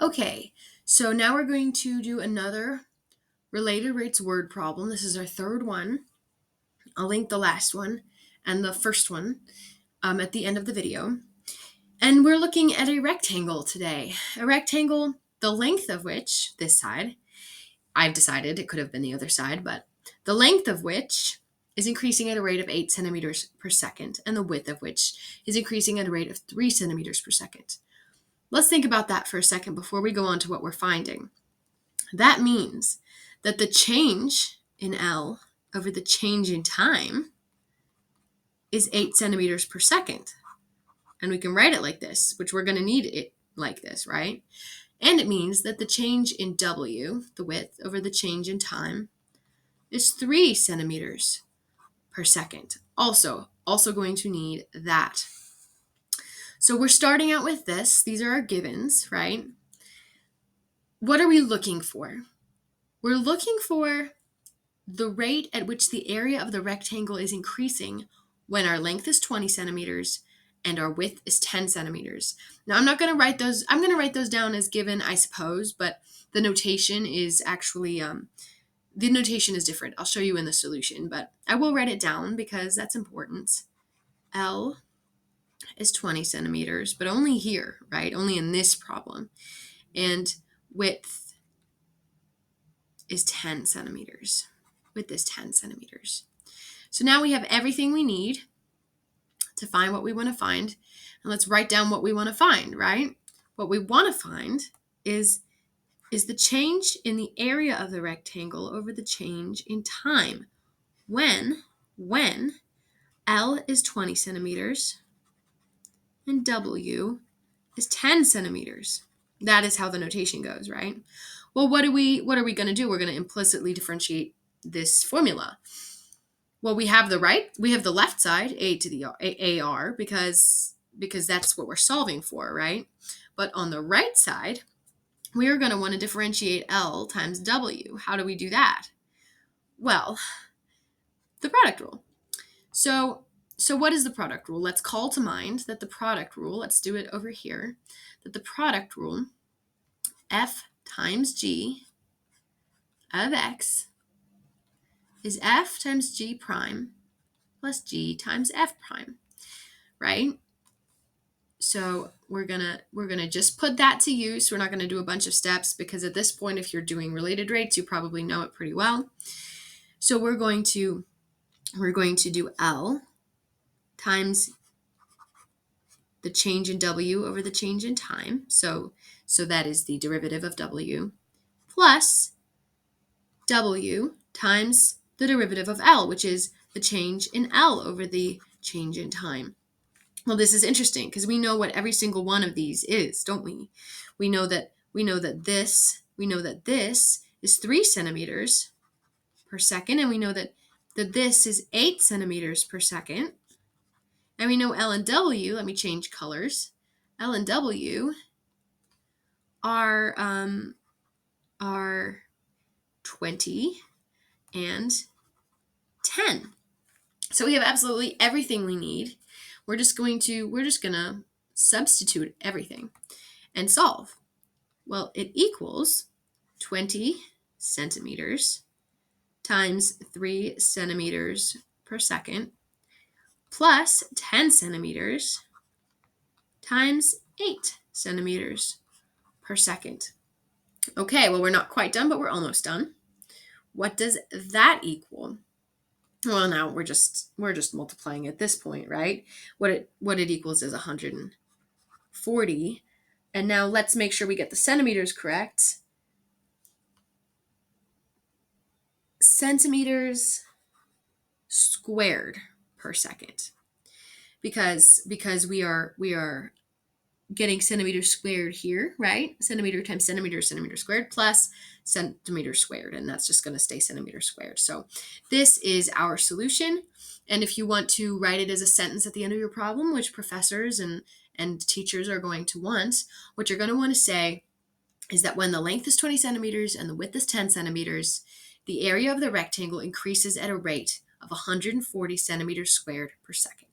Okay, so now we're going to do another related rates word problem. This is our third one. I'll link the last one and the first one at the end of the video. And we're looking at a rectangle today. A rectangle, the length of which, this side, I've decided it could have been the other side, but the length of which is increasing at a rate of 8 centimeters per second, and the width of which is increasing at a rate of 3 centimeters per second. Let's think about that for a second before we go on to what we're finding. That means that the change in L over the change in time is 8 centimeters per second. And we can write it like this, which we're going to need it like this, right? And it means that the change in W, the width, over the change in time is 3 centimeters per second. Also going to need that. So we're starting out with this. These are our givens, right? What are we looking for? We're looking for the rate at which the area of the rectangle is increasing when our length is 20 centimeters and our width is 10 centimeters. Now, I'm not going to write those. I'm going to write those down as given, I suppose, but the notation is actually, the notation is different. I'll show you in the solution, but I will write it down because that's important. L is 20 centimeters, but only here, right? Only in this problem. And width is 10 centimeters. Width is 10 centimeters. So now we have everything we need to find what we want to find. And let's write down what we want to find, right? What we want to find is the change in the area of the rectangle over the change in time. When L is 20 centimeters and W is 10 centimeters. That is how the notation goes, right? Well, what are we going to do? We're going to implicitly differentiate this formula. Well, we have the left side, a to the AR, because that's what we're solving for, right? But on the right side, we are going to want to differentiate L times W. How do we do that? Well, the product rule. So what is the product rule? Let's call to mind that the product rule, let's do it over here, that the product rule, F times G of X is F times G prime plus G times F prime, right? So we're gonna just put that to use. We're not gonna do a bunch of steps because at this point, if you're doing related rates, you probably know it pretty well. So we're going to do L times the change in W over the change in time. So that is the derivative of W plus W times the derivative of L, which is the change in L over the change in time. Well, this is interesting because we know what every single one of these is, don't we? We know that this is 3 centimeters per second, and we know that this is 8 centimeters per second. And we know L and W, let me change colors. L and W are 20 and 10. So we have absolutely everything we need. We're just gonna substitute everything and solve. Well, it equals 20 centimeters times 3 centimeters per second plus 10 centimeters times 8 centimeters per second. Okay, well, we're not quite done, but we're almost done. What does that equal? Well, now we're just multiplying at this point, right? What it equals is 140. And now let's make sure we get the centimeters correct. Centimeters squared per second. Because we are getting centimeters squared here, right? Centimeter times centimeter squared plus centimeter squared, and that's just going to stay centimeter squared. So this is our solution. And if you want to write it as a sentence at the end of your problem, which professors and teachers are going to want, what you're going to want to say is that when the length is 20 centimeters and the width is 10 centimeters, the area of the rectangle increases at a rate of 140 centimeters squared per second.